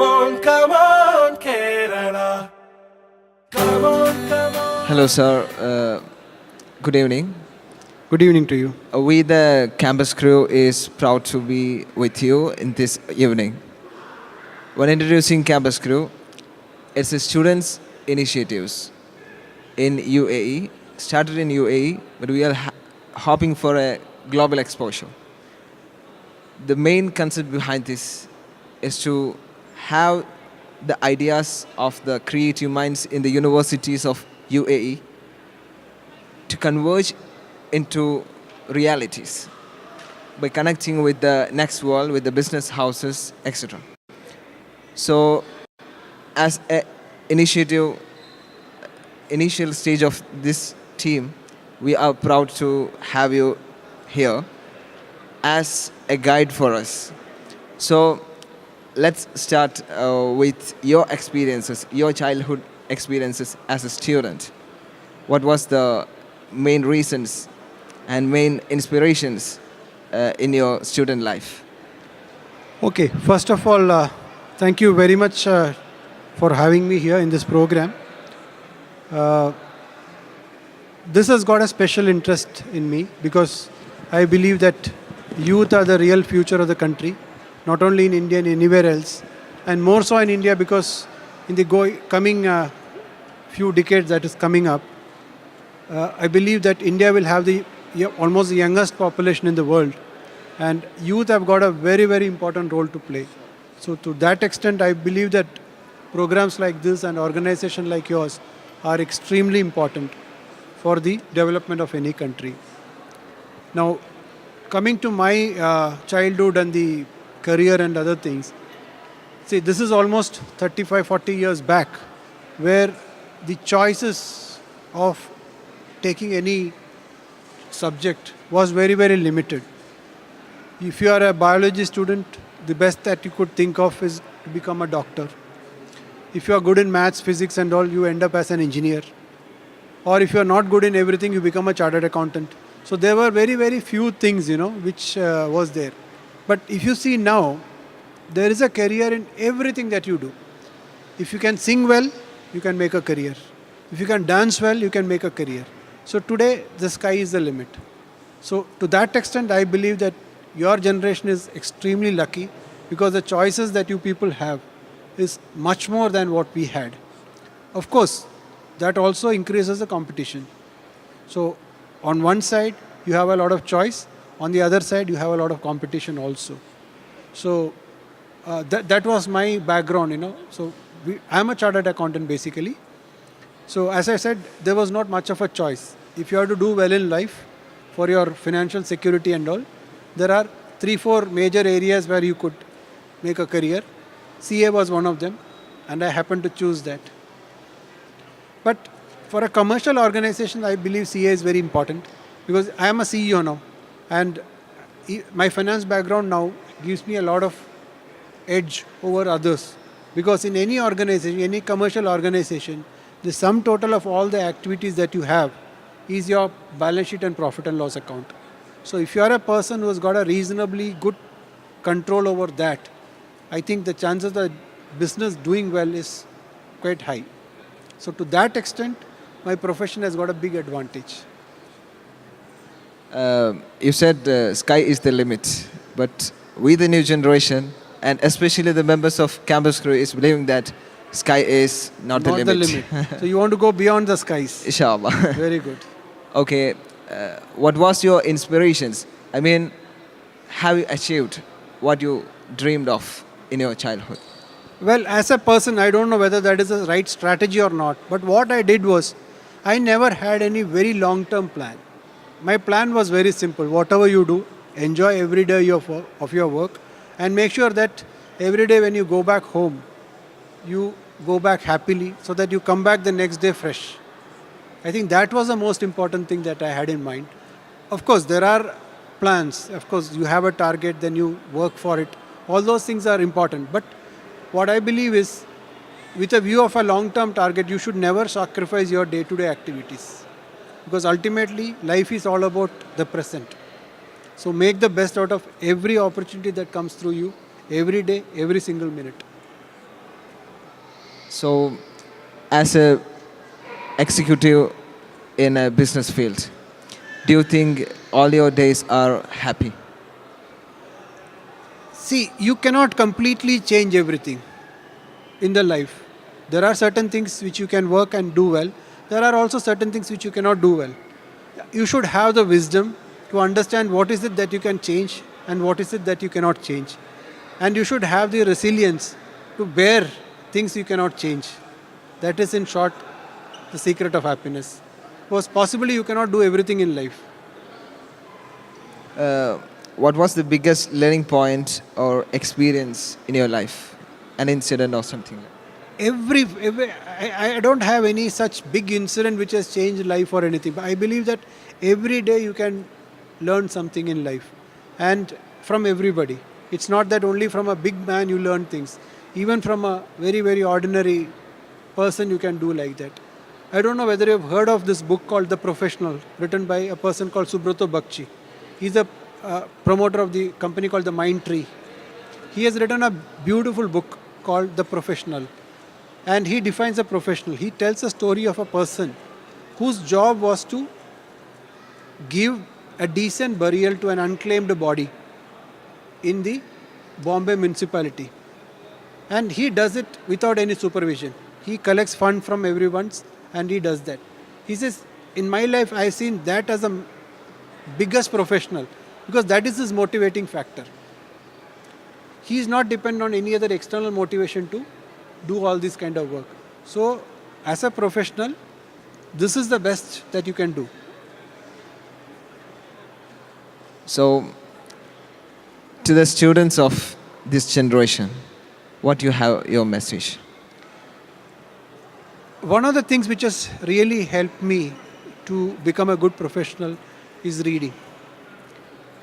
come on, Kerala. Come on, come on. Hello, sir. Good evening. Good evening to you. We, the campus crew, is proud to be with you in this evening. When introducing campus crew, it's a students' initiatives in UAE, started in UAE, but we are hoping for a global exposure. The main concept behind this is to have the ideas of the creative minds in the universities of UAE to converge into realities by connecting with the next world, with the business houses, etc. So, as an initial stage of this team, we are proud to have you here as a guide for us. So, let's start with your experiences, your childhood experiences as a student. What was the main reasons and main inspirations in your student life? Okay, first of all, thank you very much for having me here in this program. This has got a special interest in me because I believe that youth are the real future of the country, not only in India and anywhere else, and more so in India because in the coming few decades that is coming up, I believe that India will have almost the youngest population in the world, and youth have got a very, very important role to play. So to that extent, I believe that programs like this and organizations like yours are extremely important for the development of any country. Now, coming to my childhood and the career and other things, see, this is almost 35, 40 years back, where the choices of taking any subject was very, very limited. If you are a biology student, the best that you could think of is to become a doctor. If you are good in maths, physics and all, you end up as an engineer. Or if you are not good in everything, you become a chartered accountant. So there were very, very few things, which was there. But if you see now, there is a career in everything that you do. If you can sing well, you can make a career. If you can dance well, you can make a career. So today, the sky is the limit. So to that extent, I believe that your generation is extremely lucky because the choices that you people have is much more than what we had. Of course, that also increases the competition. So on one side, you have a lot of choice. On the other side, you have a lot of competition also. So that was my background, So I'm a chartered accountant basically. So as I said, there was not much of a choice. If you have to do well in life for your financial security and all, there are 3-4 major areas where you could make a career. CA was one of them, and I happened to choose that. But for a commercial organization, I believe CA is very important because I am a CEO now, and my finance background now gives me a lot of edge over others. Because in any organization, any commercial organization, the sum total of all the activities that you have is your balance sheet and profit and loss account. So if you are a person who has got a reasonably good control over that, I think the chances of the business doing well is quite high. So to that extent, my profession has got a big advantage. You said sky is the limit, but we, the new generation, and especially the members of campus crew, is believing that sky is not the limit. So you want to go beyond the skies. Inshallah. Very good. Okay. What was your inspirations? I mean, have you achieved what you dreamed of in your childhood? Well, as a person, I don't know whether that is the right strategy or not. But what I did was, I never had any very long-term plan. My plan was very simple. Whatever you do, enjoy every day of your work and make sure that every day when you go back home, you go back happily so that you come back the next day fresh. I think that was the most important thing that I had in mind. Of course, there are plans. Of course, you have a target, then you work for it. All those things are important. But what I believe is, with a view of a long-term target, you should never sacrifice your day-to-day activities. Because ultimately, life is all about the present. So make the best out of every opportunity that comes through you, every day, every single minute. So, as a executive in a business field, do you think all your days are happy? See, you cannot completely change everything in the life. There are certain things which you can work and do well. There are also certain things which you cannot do well. You should have the wisdom to understand what is it that you can change and what is it that you cannot change. And you should have the resilience to bear things you cannot change. That is, in short, the secret of happiness. Because possibly you cannot do everything in life. What was the biggest learning point or experience in your life? An incident or something? I don't have any such big incident which has changed life or anything. But I believe that every day you can learn something in life, and from everybody. It's not that only from a big man you learn things. Even from a very, very ordinary person you can do like that. I don't know whether you've heard of this book called The Professional, written by a person called Subrato Bakshi. He's a promoter of the company called the Mind Tree. He has written a beautiful book called The Professional. And he defines a professional. He tells a story of a person whose job was to give a decent burial to an unclaimed body in the Bombay municipality. And he does it without any supervision. He collects fund from everyone and he does that. He says, in my life, I've seen that as a biggest professional because that is his motivating factor. He is not dependent on any other external motivation to do all this kind of work. So, as a professional, this is the best that you can do. So, to the students of this generation, what you have your message? One of the things which has really helped me to become a good professional is reading.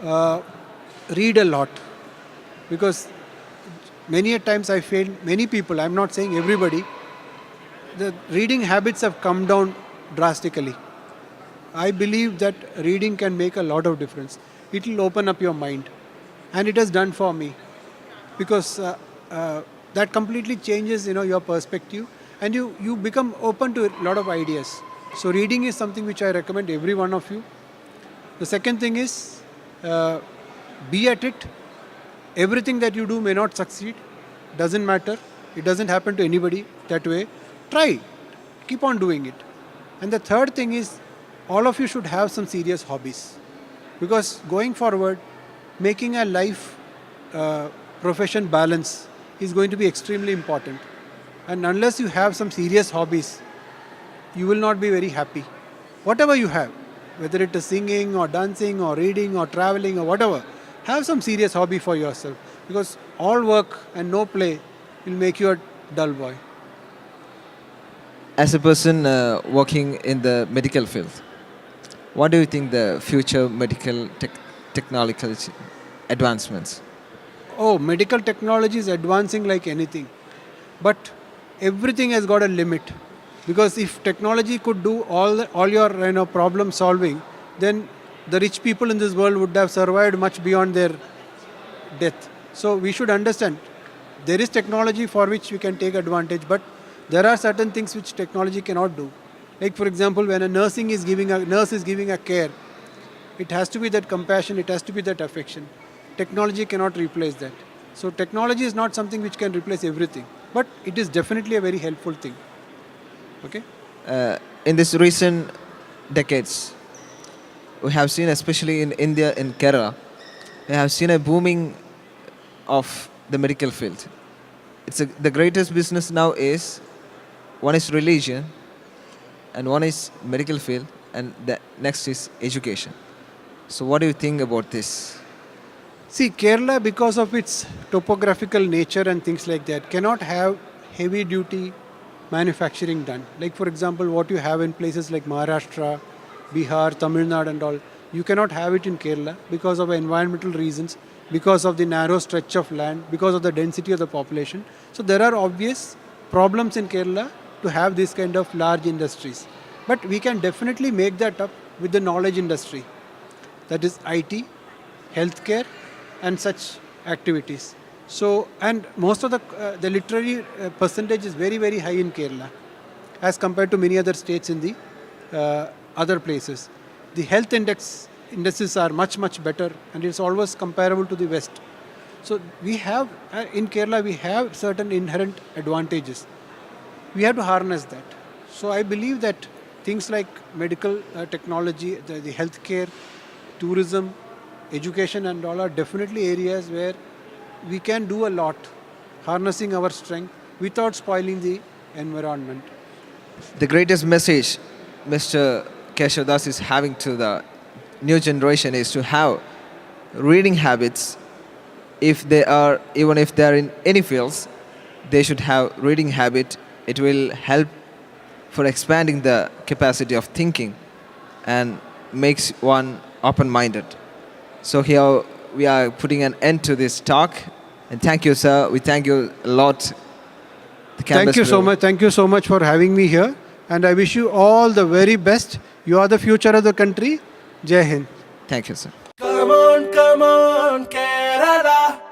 Read a lot, because many a times I feel many people, I'm not saying everybody, the reading habits have come down drastically. I believe that reading can make a lot of difference. It will open up your mind, and it has done for me, because that completely changes your perspective, and you become open to a lot of ideas. So reading is something which I recommend every one of you. The second thing is, be at it. Everything that you do may not succeed. Doesn't matter. It doesn't happen to anybody that way. Try. Keep on doing it. And the third thing is, all of you should have some serious hobbies. Because going forward, making a life profession balance is going to be extremely important. And unless you have some serious hobbies, you will not be very happy. Whatever you have, whether it is singing or dancing or reading or traveling or whatever, have some serious hobby for yourself, because all work and no play will make you a dull boy. As a person working in the medical field, what do you think the future medical technological advancements? Oh, medical technology is advancing like anything, but everything has got a limit. Because if technology could do all your problem solving, then the rich people in this world would have survived much beyond their death. So we should understand there is technology for which we can take advantage, but there are certain things which technology cannot do. Like for example, when a nurse is giving a care, it has to be that compassion, it has to be that affection. Technology cannot replace that. So technology is not something which can replace everything, but it is definitely a very helpful thing. Okay. In this recent decades, we have seen, especially in India, in Kerala, we have seen a booming of the medical field. The greatest business now is, one is religion, and one is medical field, and the next is education. So what do you think about this? See, Kerala, because of its topographical nature and things like that, cannot have heavy duty manufacturing done. Like for example, what you have in places like Maharashtra, Bihar, Tamil Nadu and all, you cannot have it in Kerala because of environmental reasons, because of the narrow stretch of land, because of the density of the population. So there are obvious problems in Kerala to have this kind of large industries. But we can definitely make that up with the knowledge industry. That is IT, healthcare and such activities. So, and most of the literary percentage is very, very high in Kerala as compared to many other states in the other places. The health indices are much, much better, and it's always comparable to the West. So we have, in Kerala, we have certain inherent advantages. We have to harness that. So I believe that things like medical technology, the healthcare, tourism, education and all are definitely areas where we can do a lot, harnessing our strength without spoiling the environment. The greatest message Mr. Keshavadas is having to the new generation is to have reading habits. If they are, even if they are in any fields, they should have reading habit. It will help for expanding the capacity of thinking and makes one open-minded. So here we are putting an end to this talk. And thank you, sir. We thank you a lot. Thank you so much. Thank you so much for having me here. And I wish you all the very best. You are the future of the country. Jai Hind. Thank you, sir. Come on, Kerala.